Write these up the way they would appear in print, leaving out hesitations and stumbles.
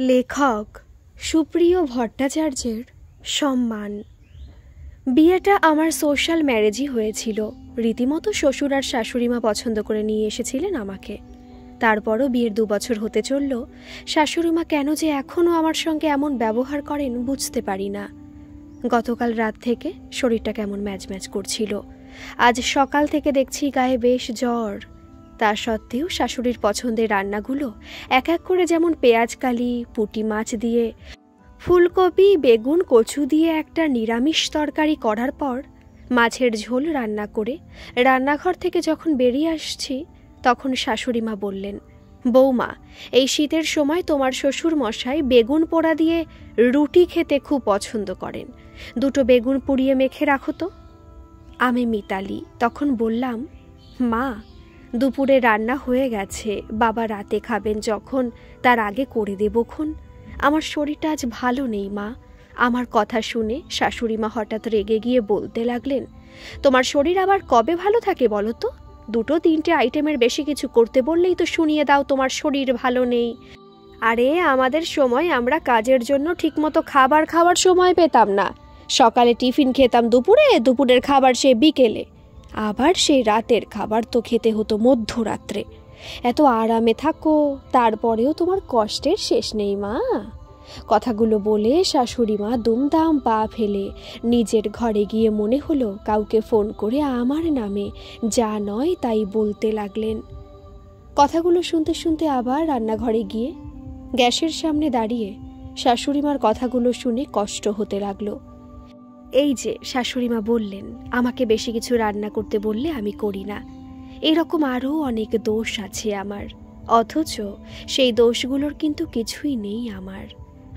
লেখক সুপ্রিয় ভট্টাচার্যের সম্মান। বিয়েটা আমার সোশ্যাল ম্যারেজই হয়েছিল। রীতিমতো শ্বশুর আর শাশুড়িমা পছন্দ করে নিয়ে এসেছিলেন আমাকে। তারপরও বিয়ের 2 বছর হতে চলল, শাশুড়িমা কেন যে এখনও আমার সঙ্গে এমন ব্যবহার করেন বুঝতে পারি না। গতকাল রাত থেকে শরীরটা কেমন ম্যাজ ম্যাজ করছিল। আজ সকাল থেকে দেখছি গায়ে বেশ জ্বর। তা সত্ত্বেও শাশুড়ির পছন্দের রান্নাগুলো এক এক করে, যেমন পেঁয়াজকালি, পুঁটি মাছ দিয়ে, ফুলকপি, বেগুন, কচু দিয়ে একটা নিরামিষ তরকারি করার পর মাছের ঝোল রান্না করে রান্নাঘর থেকে যখন বেরিয়ে আসছি, তখন শাশুড়িমা বললেন, বৌমা, এই শীতের সময় তোমার শ্বশুর মশাই বেগুন পোড়া দিয়ে রুটি খেতে খুব পছন্দ করেন। 2টো বেগুন পুড়িয়ে মেখে রাখো তো। আমি মিতালি তখন বললাম, মা, দুপুরে রান্না হয়ে গেছে, বাবা রাতে খাবেন যখন, তার আগে করে দেবক্ষণ। আমার শরীরটা আজ ভালো নেই মা। আমার কথা শুনে শাশুড়িমা হঠাৎ রেগে গিয়ে বলতে লাগলেন, তোমার শরীর আবার কবে ভালো থাকে বলো তো? 2-3টে আইটেমের বেশি কিছু করতে বললেই তো শুনিয়ে দাও তোমার শরীর ভালো নেই। আরে আমাদের সময় আমরা কাজের জন্য ঠিকমতো খাবার খাওয়ার সময় পেতাম না। সকালে টিফিন খেতাম দুপুরে, দুপুরের খাবার সে বিকেলে, আবার সেই রাতের খাবার তো খেতে হতো মধ্যরাত্রে। এত আরামে থাকো, তারপরেও তোমার কষ্টের শেষ নেই মা। কথাগুলো বলে শাশুড়িমা দুমদাম পা ফেলে নিজের ঘরে গিয়ে মনে হলো কাউকে ফোন করে আমার নামে যা নয় তাই বলতে লাগলেন। কথাগুলো শুনতে শুনতে আবার রান্নাঘরে গিয়ে গ্যাসের সামনে দাঁড়িয়ে শাশুড়িমার কথাগুলো শুনে কষ্ট হতে লাগলো। এই যে শাশুড়িমা বললেন, আমাকে বেশি কিছু রান্না করতে বললে আমি করি না। এরকম আরও অনেক দোষ আছে আমার, অথচ সেই দোষগুলোর কিন্তু কিছুই নেই আমার।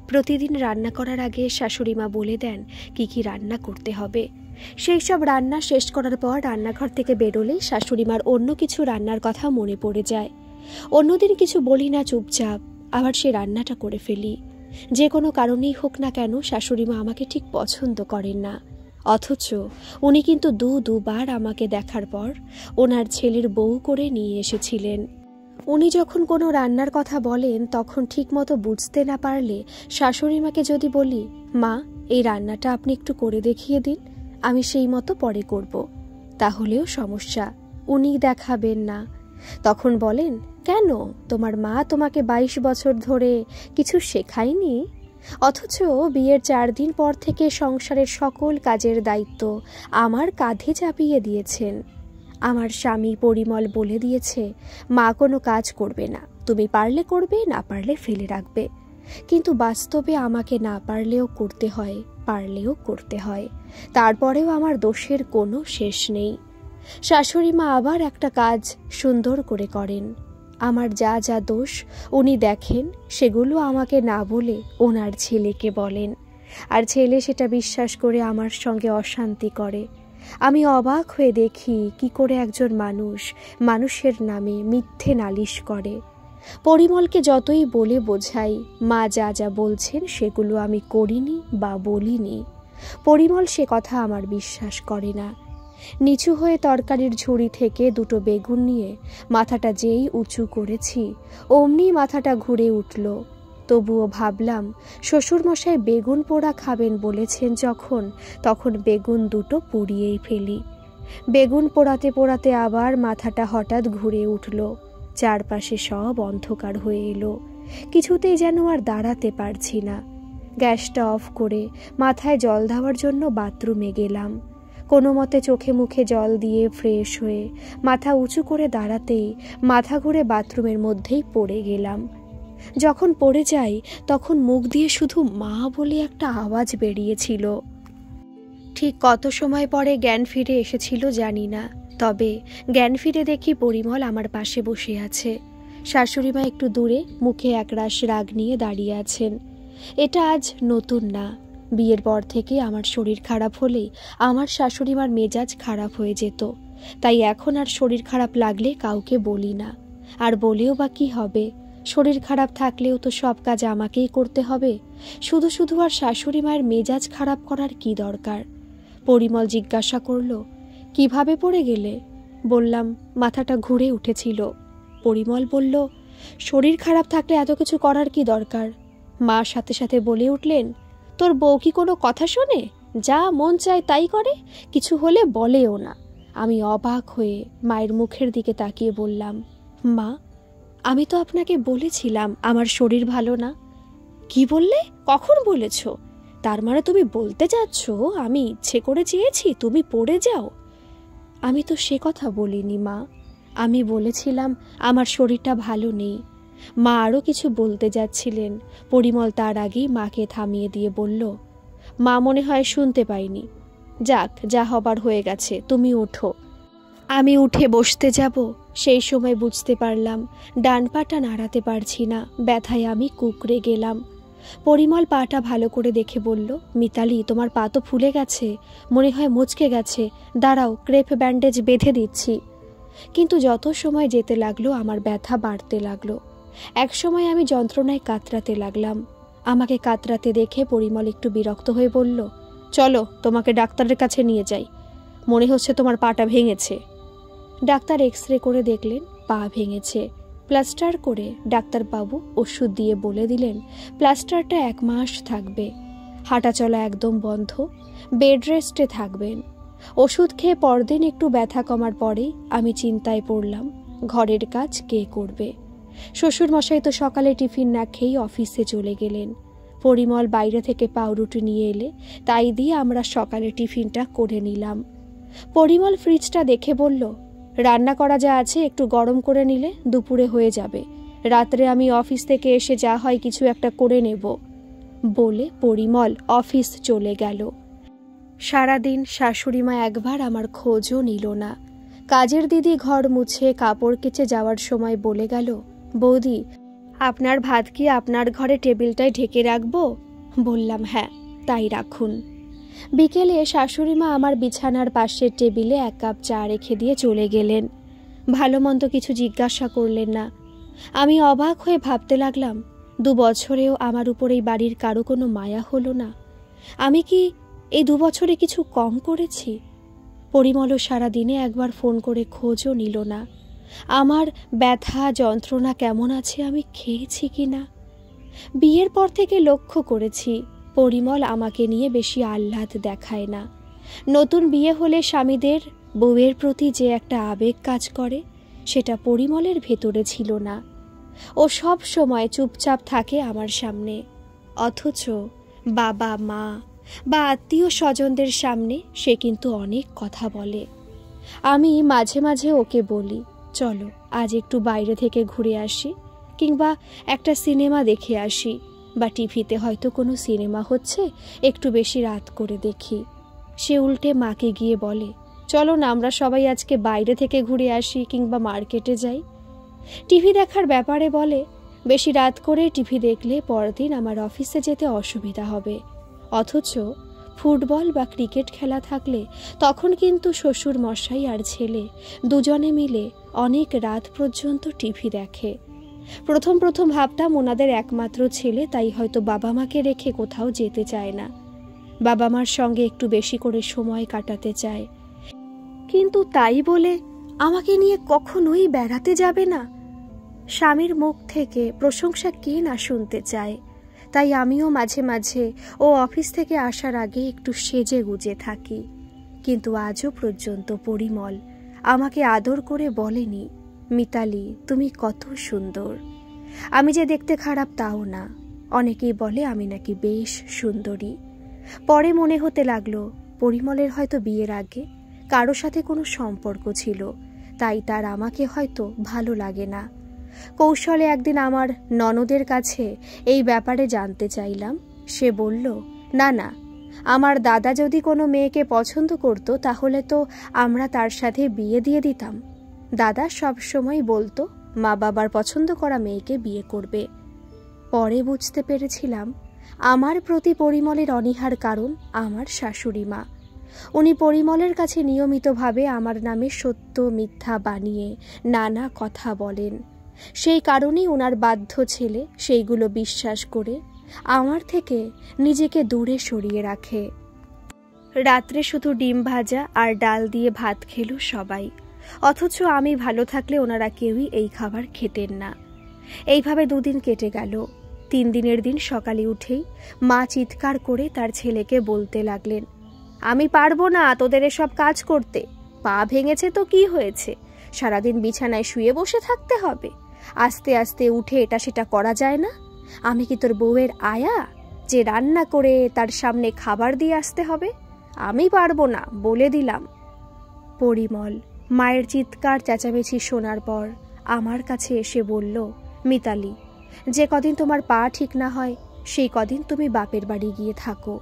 প্রতিদিন রান্না করার আগে শাশুড়িমা বলে দেন কি কি রান্না করতে হবে। সেই সব রান্না শেষ করার পর রান্নাঘর থেকে বেরোলেই শাশুড়িমার অন্য কিছু রান্নার কথা মনে পড়ে যায়। অন্যদিন কিছু বলি না, চুপচাপ আবার সে রান্নাটা করে ফেলি। যে কোনো কারণেই হোক না কেন শাশুড়িমা আমাকে ঠিক পছন্দ করেন না, অথচ উনি কিন্তু দুবার আমাকে দেখার পর ওনার ছেলের বউ করে নিয়ে এসেছিলেন। উনি যখন কোনো রান্নার কথা বলেন তখন ঠিকমতো বুঝতে না পারলে শাশুড়িমাকে যদি বলি, মা, এই রান্নাটা আপনি একটু করে দেখিয়ে দিন, আমি সেই মতো পরে করব, তাহলেও সমস্যা, উনি দেখাবেন না। তখন বলেন, কেন, তোমার মা তোমাকে 22 বছর ধরে কিছু শেখায়নি? অথচ বিয়ের 4 দিন পর থেকে সংসারের সকল কাজের দায়িত্ব আমার কাঁধে চাপিয়ে দিয়েছেন। আমার স্বামী পরিমল বলে দিয়েছে, মা কোনো কাজ করবে না, তুমি পারলে করবে, না পারলে ফেলে রাখবে। কিন্তু বাস্তবে আমাকে না পারলেও করতে হয়, পারলেও করতে হয়। তারপরেও আমার দোষের কোনো শেষ নেই। শাশুড়িমা আবার একটা কাজ সুন্দর করে করেন। আমার যা যা দোষ উনি দেখেন, সেগুলো আমাকে না বলে ওনার ছেলেকে বলেন, আর ছেলে সেটা বিশ্বাস করে আমার সঙ্গে অশান্তি করে। আমি অবাক হয়ে দেখি কি করে একজন মানুষ মানুষের নামে মিথ্যে নালিশ করে। পরিমলকে যতই বলে বোঝাই, মা যা যা বলছেন সেগুলো আমি করিনি বা বলিনি, পরিমল সে কথা আমার বিশ্বাস করে না। নিচু হয়ে তরকারির ঝুড়ি থেকে 2টো বেগুন নিয়ে মাথাটা যেই উঁচু করেছি, অমনি মাথাটা ঘুরে উঠল। তবুও ভাবলাম, শ্বশুরমশাই বেগুন পোড়া খাবেন বলেছেন যখন, তখন বেগুন 2টো পুড়িয়েই ফেলি। বেগুন পোড়াতে পোড়াতে আবার মাথাটা হঠাৎ ঘুরে উঠল। চারপাশে সব অন্ধকার হয়ে এলো, কিছুতেই যেন আর দাঁড়াতে পারছি না। গ্যাসটা অফ করে মাথায় জল দেওয়ার জন্য বাথরুমে গেলাম। কোনো মতে চোখে মুখে জল দিয়ে ফ্রেশ হয়ে মাথা উঁচু করে দাঁড়াতেই মাথা ঘুরে বাথরুমের মধ্যেই পড়ে গেলাম। যখন পড়ে যাই তখন মুখ দিয়ে শুধু মা বলে একটা আওয়াজ বেরিয়েছিল। ঠিক কত সময় পরে জ্ঞান ফিরে এসেছিল জানি না, তবে জ্ঞান ফিরে দেখি পরিমল আমার পাশে বসে আছে। শাশুড়িমা একটু দূরে মুখে একরাশ রাগ নিয়ে দাঁড়িয়ে আছেন। এটা আজ নতুন না, বিয়ের পর থেকে আমার শরীর খারাপ হলেই আমার শাশুড়িমার মেজাজ খারাপ হয়ে যেত। তাই এখন আর শরীর খারাপ লাগলে কাউকে বলি না, আর বলেও বা কি হবে? শরীর খারাপ থাকলেও তো সব কাজ আমাকেই করতে হবে। শুধু শুধু আর শাশুড়ি মায়ের মেজাজ খারাপ করার কি দরকার? পরিমল জিজ্ঞাসা করল, কিভাবে পড়ে গেলে? বললাম, মাথাটা ঘুরে উঠেছিল। পরিমল বলল, শরীর খারাপ থাকলে এত কিছু করার কি দরকার? মা সাথে সাথে বলে উঠলেন, তোর বউ কি কোনো কথা শোনে? যা মন চায় তাই করে, কিছু হলে বলেও না। আমি অবাক হয়ে মায়ের মুখের দিকে তাকিয়ে বললাম, মা, আমি তো আপনাকে বলেছিলাম আমার শরীর ভালো না। কি বললে? কখন বলেছ? তার মানে তুমি বলতে যাচ্ছ আমি ইচ্ছে করে চেয়েছি তুমি পড়ে যাও? আমি তো সে কথা বলিনি মা, আমি বলেছিলাম আমার শরীরটা ভালো নেই। মা আরও কিছু বলতে যাচ্ছিলেন, পরিমল তার আগেই মাকে থামিয়ে দিয়ে বলল, মা মনে হয় শুনতে পাইনি। যাক, যা হবার হয়ে গেছে, তুমি ওঠো। আমি উঠে বসতে যাব, সেই সময় বুঝতে পারলাম ডান পাটা নাড়াতে পারছি না, ব্যথায় আমি কুঁকড়ে গেলাম। পরিমল পাটা ভালো করে দেখে বলল, মিতালি, তোমার পা তো ফুলে গেছে, মনে হয় মুচকে গেছে, দাঁড়াও ক্রেপ ব্যান্ডেজ বেঁধে দিচ্ছি। কিন্তু যত সময় যেতে লাগলো আমার ব্যথা বাড়তে লাগলো। এক সময় আমি যন্ত্রণায় কাতরাতে লাগলাম। আমাকে কাতরাতে দেখে পরিমল একটু বিরক্ত হয়ে বলল, চলো তোমাকে ডাক্তারের কাছে নিয়ে যাই, মনে হচ্ছে তোমার পাটা ভেঙেছে। ডাক্তার এক্স-রে করে দেখলেন পা ভেঙেছে। প্লাস্টার করে ডাক্তারবাবু ওষুধ দিয়ে বলে দিলেন প্লাস্টারটা 1 মাস থাকবে, হাঁটাচলা একদম বন্ধ, বেড রেস্টে থাকবেন। ওষুধ খেয়ে পরদিন একটু ব্যথা কমার পরেই আমি চিন্তায় পড়লাম ঘরের কাজ কে করবে। শ্বশুরমশাই তো সকালে টিফিন না খেয়েই অফিসে চলে গেলেন। পরিমল বাইরে থেকে পাউরুটি নিয়ে এলে তাই দিয়ে আমরা সকালে টিফিনটা করে নিলাম। পরিমল ফ্রিজটা দেখে বলল, রান্না করা যা আছে একটু গরম করে নিলে দুপুরে হয়ে যাবে, রাত্রে আমি অফিস থেকে এসে যা হয় কিছু একটা করে নেব। বলে পরিমল অফিস চলে গেল। সারাদিন শাশুড়িমা একবার আমার খোঁজও নিল না। কাজের দিদি ঘর মুছে কাপড় কেচে যাওয়ার সময় বলে গেল, বৌদি, আপনার ভাত কি আপনার ঘরে টেবিলটায় ঢেকে রাখবো? বললাম, হ্যাঁ, তাই রাখুন। বিকেলে শাশুড়িমা আমার বিছানার পাশের টেবিলে 1 কাপ চা রেখে দিয়ে চলে গেলেন। ভালো মন্দ কিছু জিজ্ঞাসা করলেন না। আমি অবাক হয়ে ভাবতে লাগলাম, 2 বছরেও আমার উপর এই বাড়ির কারো কোনো মায়া হলো না। আমি কি এই 2 বছরে কিছু কম করেছি? পরিমলও সারাদিনে একবার ফোন করে খোঁজও নিল না। আমার ব্যথা যন্ত্রণা কেমন আছে, আমি খেয়েছি কি না। বিয়ের পর থেকে লক্ষ্য করেছি পরিমল আমাকে নিয়ে বেশি আহ্লাদ দেখায় না। নতুন বিয়ে হলে স্বামীদের বউয়ের প্রতি যে একটা আবেগ কাজ করে, সেটা পরিমলের ভেতরে ছিল না। ও সব সময় চুপচাপ থাকে আমার সামনে, অথচ বাবা মা বা আত্মীয় স্বজনদের সামনে সে কিন্তু অনেক কথা বলে। আমি মাঝে মাঝে ওকে বলি, চলো আজ একটু বাইরে থেকে ঘুরে আসি, কিংবা একটা সিনেমা দেখে আসি, বা টিভিতে হয়তো কোনো সিনেমা হচ্ছে, একটু বেশি রাত করে দেখি। সে উল্টে মাকে গিয়ে বলে, চলো না আমরা সবাই আজকে বাইরে থেকে ঘুরে আসি কিংবা মার্কেটে যাই। টিভি দেখার ব্যাপারে বলে, বেশি রাত করে টিভি দেখলে পরদিন আমার অফিসে যেতে অসুবিধা হবে। অথচ ফুটবল বা ক্রিকেট খেলা থাকলে তখন কিন্তু শ্বশুর মশাই আর ছেলে দুজনে মিলে অনেক রাত পর্যন্ত টিভি দেখে। প্রথম প্রথম ভাবতাম ওনাদের একমাত্র ছেলে, তাই হয়তো বাবা মাকে রেখে কোথাও যেতে চায় না, বাবা মার সঙ্গে একটু বেশি করে সময় কাটাতে চায়। কিন্তু তাই বলে আমাকে নিয়ে কখনোই বেড়াতে যাবে না। স্বামীর মুখ থেকে প্রশংসা কে না শুনতে চায়। তাই আমিও মাঝে মাঝে ও অফিস থেকে আসার আগে একটু সেজে গুজে থাকি। কিন্তু আজও পর্যন্ত পরিমল আমাকে আদর করে বলেনি, মিতালি তুমি কত সুন্দর। আমি যে দেখতে খারাপ তাও না, অনেকেই বলে আমি নাকি বেশ সুন্দরী। পরে মনে হতে লাগলো পরিমলের হয়তো বিয়ের আগে কারো সাথে কোনো সম্পর্ক ছিল, তাই তার আমাকে হয়তো ভালো লাগে না। কৌশলে একদিন আমার ননদের কাছে এই ব্যাপারে জানতে চাইলাম। সে বলল, না না, আমার দাদা যদি কোনো মেয়েকে পছন্দ করত তাহলে তো আমরা তার সাথে বিয়ে দিয়ে দিতাম। দাদা সব সময় বলতো মা বাবার পছন্দ করা মেয়েকে বিয়ে করবে। পরে বুঝতে পেরেছিলাম আমার প্রতি পরিমলের অনীহার কারণ আমার শাশুড়ি মা। উনি পরিমলের কাছে নিয়মিতভাবে আমার নামে সত্য মিথ্যা বানিয়ে নানা কথা বলেন। সেই কারণেই ওনার বাধ্য ছেলে সেইগুলো বিশ্বাস করে আমার থেকে নিজেকে দূরে সরিয়ে রাখে। রাত্রে শুধু ডিম ভাজা আর ডাল দিয়ে ভাত খেলো সবাই, অথচ আমি ভালো থাকলে ওনারা কেউই এই খাবার খেতেন না। এইভাবে 2 দিন কেটে গেল। 3 দিনের দিন সকালে উঠেই মা চিৎকার করে তার ছেলেকে বলতে লাগলেন, আমি পারবো না তোদের এসব কাজ করতে। পা ভেঙেছে তো কি হয়েছে, সারাদিন বিছানায় শুয়ে বসে থাকতে হবে, আস্তে আস্তে উঠে এটা সেটা করা যায় না? আমি কি তোর বউয়ের আয়া যে রান্না করে তার সামনে খাবার দিয়ে আসতে হবে? আমি পারবো না, বলে দিলাম। পরিমল মায়ের চিৎকার চেঁচামেচি শোনার পর আমার কাছে এসে বলল, মিতালি, যে কদিন তোমার পা ঠিক না হয় সেই কদিন তুমি বাপের বাড়ি গিয়ে থাকো।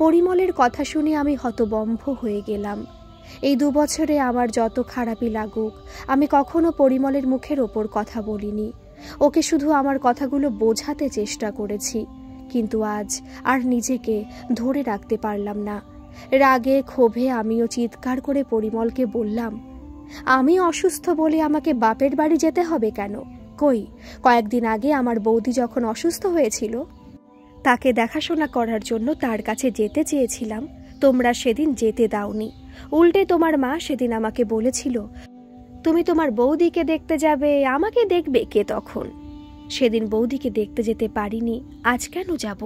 পরিমলের কথা শুনে আমি হতবম্ব হয়ে গেলাম। এই 2 বছরে আমার যত খারাপই লাগুক, আমি কখনো পরিমলের মুখের ওপর কথা বলিনি। ওকে শুধু আমার কথাগুলো বোঝাতে চেষ্টা করেছি, কিন্তু আজ আর নিজেকে ধরে রাখতে পারলাম না। রাগে ক্ষোভে আমিও চিৎকার করে পরিমলকে বললাম, আমি অসুস্থ বলে আমাকে বাপের বাড়ি যেতে হবে কেন? কই, কয়েকদিন আগে আমার বৌদি যখন অসুস্থ হয়েছিল তাকে দেখাশোনা করার জন্য তার কাছে যেতে চেয়েছিলাম, তোমরা সেদিন যেতে দাওনি। উল্টে তোমার মা সেদিন আমাকে বলেছিল, তুমি তোমার বৌদিকে দেখতে যাবে, আমাকে দেখবে কে তখন? সেদিন বৌদিকে দেখতে যেতে পারিনি, আজ কেন যাব?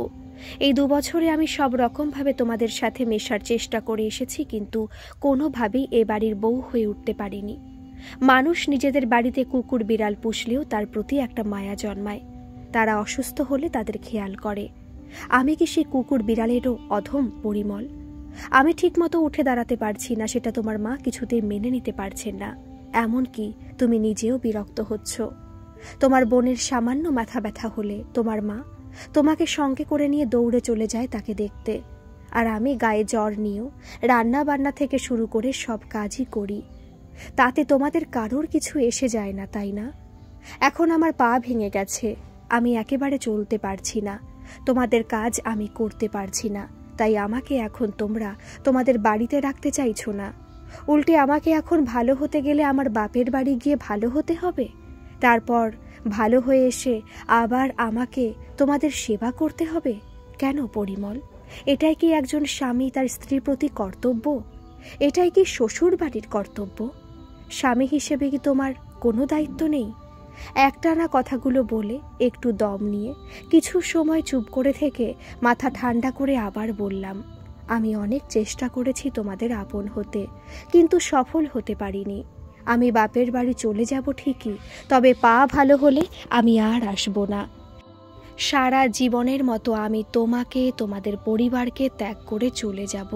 এই 2 বছরে আমি সব রকমভাবে তোমাদের সাথে মেশার চেষ্টা করে এসেছি, কিন্তু কোনোভাবেই এ বাড়ির বউ হয়ে উঠতে পারিনি। মানুষ নিজেদের বাড়িতে কুকুর বিড়াল পুষলেও তার প্রতি একটা মায়া জন্মায়। তারা অসুস্থ হলে তাদের খেয়াল করে। আমি কি সেই কুকুর বিড়ালেরও অধম পরিমল? আমি ঠিকমতো উঠে দাঁড়াতে পারছি না, সেটা তোমার মা কিছুতেই মেনে নিতে পারছেন না। এমনকি তুমি নিজেও বিরক্ত হচ্ছ। তোমার বোনের সামান্য মাথা ব্যথা হলে তোমার মা তোমাকে সঙ্গে করে নিয়ে দৌড়ে চলে যায় তাকে দেখতে, আর আমি গায়ে জ্বর নিয়েও রান্না বান্না থেকে শুরু করে সব কাজই করি। তাতে তোমাদের কারোর কিছু এসে যায় না, তাই না? এখন আমার পা ভেঙে গেছে, আমি একেবারে চলতে পারছি না, তোমাদের কাজ আমি করতে পারছি না, তাই আমাকে এখন তোমরা তোমাদের বাড়িতে রাখতে চাইছো না। উল্টে আমাকে এখন ভালো হতে গেলে আমার বাপের বাড়ি গিয়ে ভালো হতে হবে, তারপর ভালো হয়ে এসে আবার আমাকে তোমাদের সেবা করতে হবে। কেন পরিমল? এটাই কি একজন স্বামী তার স্ত্রীর প্রতি কর্তব্য? এটাই কি শ্বশুর বাড়ির কর্তব্য? স্বামী হিসেবে কি তোমার কোনো দায়িত্ব নেই? একটানা কথাগুলো বলে একটু দম নিয়ে কিছু সময় চুপ করে থেকে মাথা ঠান্ডা করে আবার বললাম, আমি অনেক চেষ্টা করেছি তোমাদের আপন হতে, কিন্তু সফল হতে পারিনি। আমি বাপের বাড়ি চলে যাব ঠিকই, তবে পা ভালো হলে আমি আর আসব না। সারা জীবনের মতো আমি তোমাকে, তোমাদের পরিবারকে ত্যাগ করে চলে যাব।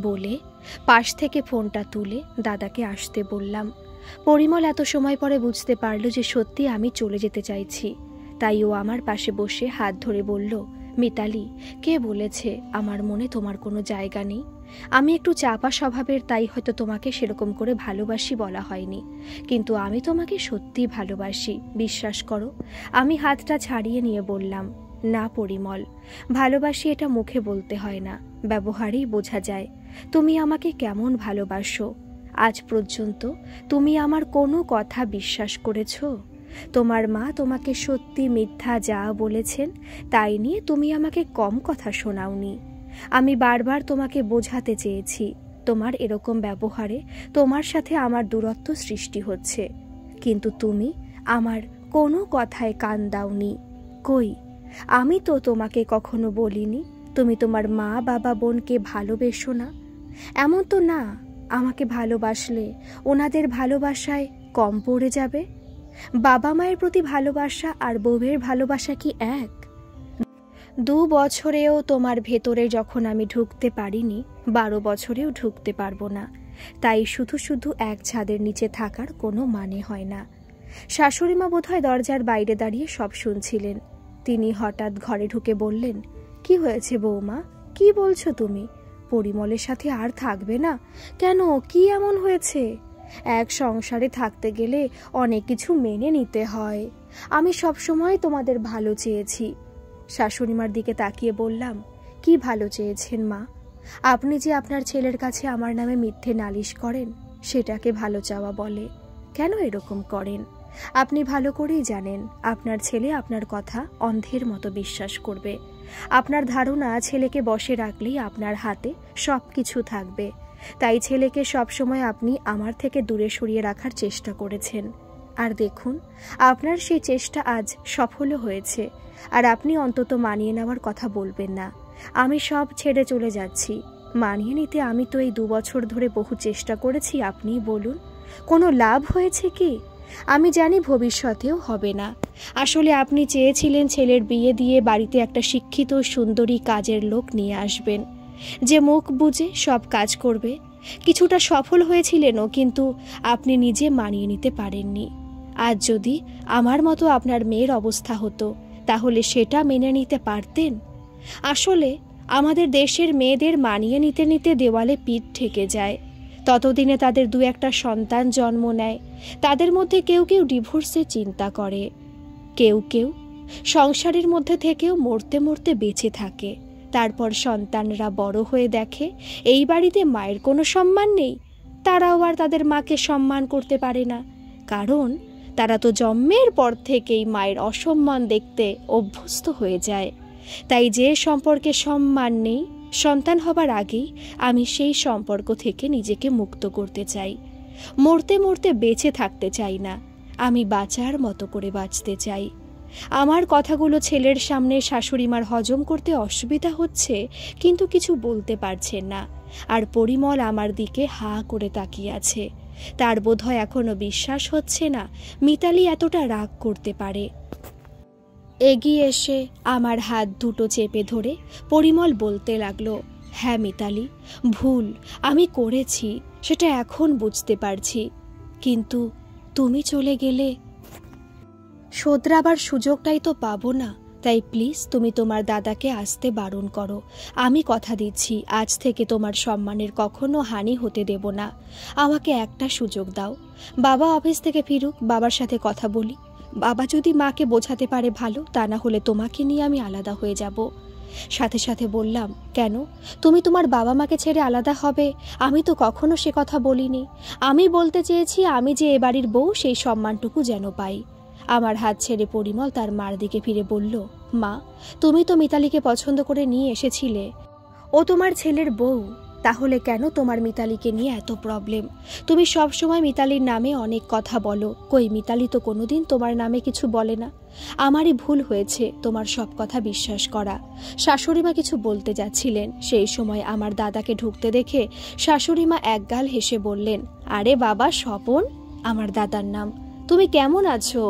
বলে পাশ থেকে ফোনটা তুলে দাদাকে আসতে বললাম। পরিমল এত সময় পরে বুঝতে পারল যে সত্যি আমি চলে যেতে চাইছি, তাই ও আমার পাশে বসে হাত ধরে বলল, মিতালি, কে বলেছে আমার মনে তোমার কোনো জায়গা নেই? আমি একটু চাপা স্বভাবের, তাই হয়তো তোমাকে সেরকম করে ভালোবাসি বলা হয়নি, কিন্তু আমি তোমাকে সত্যি ভালোবাসি, বিশ্বাস করো। আমি হাতটা ছাড়িয়ে নিয়ে বললাম, না পরিমল, ভালোবাসি এটা মুখে বলতে হয় না, ব্যবহারেই বোঝা যায় তুমি আমাকে কেমন ভালোবাসো। আজ পর্যন্ত তুমি আমার কোনো কথা বিশ্বাস করেছো? তোমার মা তোমাকে সত্যি মিথ্যা যা বলেছেন তাই নিয়ে তুমি আমাকে কম কথা শোনাওনি। আমি বারবার তোমাকে বোঝাতে চেয়েছি, তোমার এরকম ব্যবহারে তোমার সাথে আমার দূরত্ব সৃষ্টি হচ্ছে, কিন্তু তুমি আমার কোনো কথায় কান দাওনি। কই, আমি তো তোমাকে কখনো বলিনি তুমি তোমার মা বাবা বোনকে ভালোবেসো না। এমন তো না আমাকে ভালোবাসলে ওনাদের ভালোবাসায় কম পড়ে যাবে। বাবা মায়ের প্রতি ভালোবাসা আর বউয়ের ভালোবাসা কি এক? 2 বছরেও তোমার ভেতরে যখন আমি ঢুকতে পারিনি, 12 বছরেও ঢুকতে পারবো না। তাই শুধু শুধু এক ছাদের নিচে থাকার কোনো মানে হয় না। শাশুড়িমা বোধহয় দরজার বাইরে দাঁড়িয়ে সব শুনছিলেন। তিনি হঠাৎ ঘরে ঢুকে বললেন, কি হয়েছে বৌমা, কি বলছো তুমি? পরিমলের সাথে আর থাকবে না কেন? কি এমন হয়েছে? এক সংসারে থাকতে গেলে অনেক কিছু মেনে নিতে হয়। আমি সব সময় তোমাদের ভালো চেয়েছি। শাশুড়িমার দিকে তাকিয়ে বললাম, কি ভালো চেয়েছেন মা? আপনি যে আপনার ছেলের কাছে আমার নামে মিথ্যে নালিশ করেন সেটাকে ভালো চাওয়া বলে। কেন এরকম করেন? আপনি ভালো করেই জানেন আপনার ছেলে আপনার কথা অন্ধের মতো বিশ্বাস করবে। আপনার ধারণা ছেলেকে বশে রাখলেই আপনার হাতে সব কিছু থাকবে, তাই ছেলেকে সবসময় আপনি আমার থেকে দূরে সরিয়ে রাখার চেষ্টা করেছেন। আর দেখুন, আপনার সেই চেষ্টা আজ সফলও হয়েছে। আর আপনি অন্তত মানিয়ে নেওয়ার কথা বলবেন না। আমি সব ছেড়ে চলে যাচ্ছি। মানিয়ে নিতে আমি তো এই 2 বছর ধরে বহু চেষ্টা করেছি, আপনিই বলুন কোনো লাভ হয়েছে কি? আমি জানি ভবিষ্যতেও হবে না। আসলে আপনি চেয়েছিলেন ছেলের বিয়ে দিয়ে বাড়িতে একটা শিক্ষিত সুন্দরী কাজের লোক নিয়ে আসবেন, যে মুখ বুজে সব কাজ করবে। কিছুটা সফল হয়েছিলেনও, কিন্তু আপনি নিজে মানিয়ে নিতে পারেননি। আজ যদি আমার মতো আপনার মেয়ের অবস্থা হতো, তাহলে সেটা মেনে নিতে পারতেন? আসলে আমাদের দেশের মেয়েদের মানিয়ে নিতে নিতে দেওয়ালে পিঠ ঠেকে যায়। ততদিনে তাদের 2-1টা সন্তান জন্ম নেয়। তাদের মধ্যে কেউ কেউ ডিভোর্সের চিন্তা করে, কেউ কেউ সংসারের মধ্যে থেকেও মরতে মরতে বেঁচে থাকে। তারপর সন্তানরা বড় হয়ে দেখে এই বাড়িতে মায়ের কোনো সম্মান নেই। তারাও আর তাদের মাকে সম্মান করতে পারে না, কারণ তারা তো জন্মের পর থেকেই মায়ের অসম্মান দেখতে অভ্যস্ত হয়ে যায়। তাই যে সম্পর্কে সম্মান নেই, সন্তান হবার আগেই আমি সেই সম্পর্ক থেকে নিজেকে মুক্ত করতে চাই। মরতে মরতে বেঁচে থাকতে চাই না, আমি বাঁচার মতো করে বাঁচতে চাই। আমার কথাগুলো ছেলের সামনে শাশুড়িমার হজম করতে অসুবিধা হচ্ছে, কিন্তু কিছু বলতে পারছেন না। আর পরিমল আমার দিকে হা করে তাকিয়ে আছে। তার বোধহয় এখনো বিশ্বাস হচ্ছে না মিতালি এতটা রাগ করতে পারে। এগিয়ে এসে আমার হাত দুটো চেপে ধরে পরিমল বলতে লাগলো, হ্যাঁ মিতালি, ভুল আমি করেছি, সেটা এখন বুঝতে পারছি। কিন্তু তুমি চলে গেলে শোধরাবার সুযোগটাই তো পাবো না। তাই প্লিজ তুমি তোমার দাদাকে আসতে বারণ করো। আমি কথা দিচ্ছি, আজ থেকে তোমার সম্মানের কখনো হানি হতে দেব না। আমাকে একটা সুযোগ দাও। বাবা অফিস থেকে ফিরুক, বাবার সাথে কথা বলি। বাবা যদি মাকে বোঝাতে পারে ভালো, তা না হলে তোমাকে নিয়ে আমি আলাদা হয়ে যাব। সাথে সাথে বললাম, কেন তুমি তোমার বাবা মাকে ছেড়ে আলাদা হবে? আমি তো কখনো সে কথা বলিনি। আমি বলতে চেয়েছি আমি যে এ বাড়ির বউ, সেই সম্মানটুকু যেন পাই। আমার হাত ছেড়ে পরিমল তার মার দিকে ফিরে বলল, মা, তুমি তো মিতালিকে পছন্দ করে নিয়ে এসেছিলে, ও তোমার ছেলের বউ। তাহলে কেন তোমার মিতালিকে নিয়ে এত প্রবলেম? তুমি সব সময় মিতালির নামে অনেক কথা বলো, কই মিতালি তো কোনোদিন তোমার নামে কিছু বলে না। আমারই ভুল হয়েছে তোমার সব কথা বিশ্বাস করা। শাশুড়িমা কিছু বলতে যাচ্ছিলেন, সেই সময় আমার দাদাকে ঢুকতে দেখে শাশুড়িমা একগাল হেসে বললেন, আরে বাবা স্বপন, আমার দাদার নাম, তুমি কেমন আছো?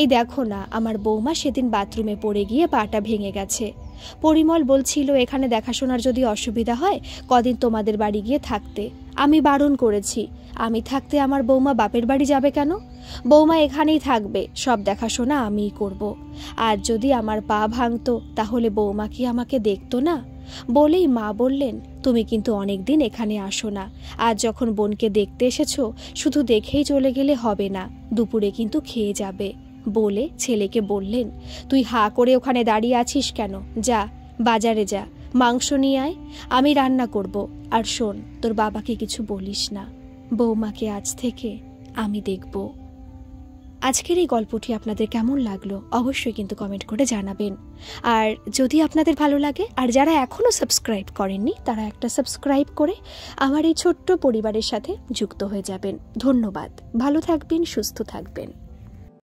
এই দেখো না, আমার বৌমা সেদিন বাথরুমে পড়ে গিয়ে পাটা ভেঙে গেছে। পরিমল বলছিল এখানে দেখাশোনার যদি অসুবিধা হয় কদিন তোমাদের বাড়ি গিয়ে থাকতে। আমি বারণ করেছি, আমি থাকতে আমার বৌমা বাপের বাড়ি যাবে কেন? বৌমা এখানেই থাকবে, সব দেখাশোনা আমিই করব। আর যদি আমার পা ভাঙতো তাহলে বৌমা কি আমাকে দেখতো না? বলেই মা বললেন, তুমি কিন্তু অনেক দিন এখানে আসো না। আজ যখন বোনকে দেখতে এসেছো, শুধু দেখেই চলে গেলে হবে না, দুপুরে কিন্তু খেয়ে যাবে। বলে ছেলেকে বললেন, তুই হা করে ওখানে দাঁড়িয়ে আছিস কেন? যা বাজারে যা, মাংস নিয়ে আয়, আমি রান্না করব। আর শোন, তোর বাবাকে কিছু বলিস না, বৌমাকে আজ থেকে আমি দেখব। আজকের এই গল্পটি আপনাদের কেমন লাগলো অবশ্যই কিন্তু কমেন্ট করে জানাবেন। আর যদি আপনাদের ভালো লাগে, আর যারা এখনও সাবস্ক্রাইব করেননি, তারা একটা সাবস্ক্রাইব করে আমার এই ছোট্ট পরিবারের সাথে যুক্ত হয়ে যাবেন। ধন্যবাদ। ভালো থাকবেন, সুস্থ থাকবেন।